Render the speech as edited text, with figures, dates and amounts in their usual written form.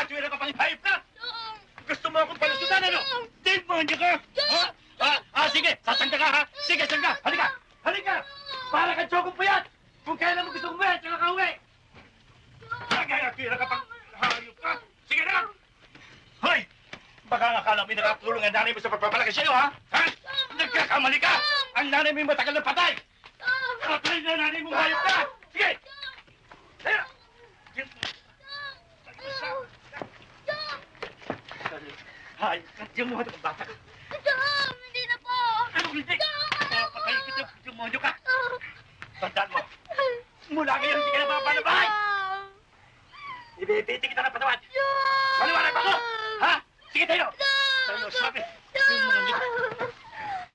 Nagkakaswera ka pang hayop ka! Gusto mo akong palusutan, ano? Demonyo ka! Ha? Sige, sasangga ka, ha? Sige, sangga! Halika! Halika! Para kang tsokong puyat! Kung kailan mo gusto umuwi, tsaka ka uwi! Nagkakaswera ka pang hayop ka! Sige na! Hoy! Baka akala mo nakatulong ang nanay mo sa pagpapalaki sa'yo, ha? Ha? Nagkakamali ka! Ang nanay mo matagal na patay! Patay na nanay mo, hayop ka! Sige! Sige! Hayop ka! Diyan mo ang bata ka! Tom, hindi na po! Anong hindi? Papatayin kita, demonyo ka! Tandaan mo! Mula ngayon, hindi ka na mapapalabahay! Ibibiti kita ng patawad! Maliwanag ba ako? Ha? Sige tayo! Tayo, sabi! Yung mga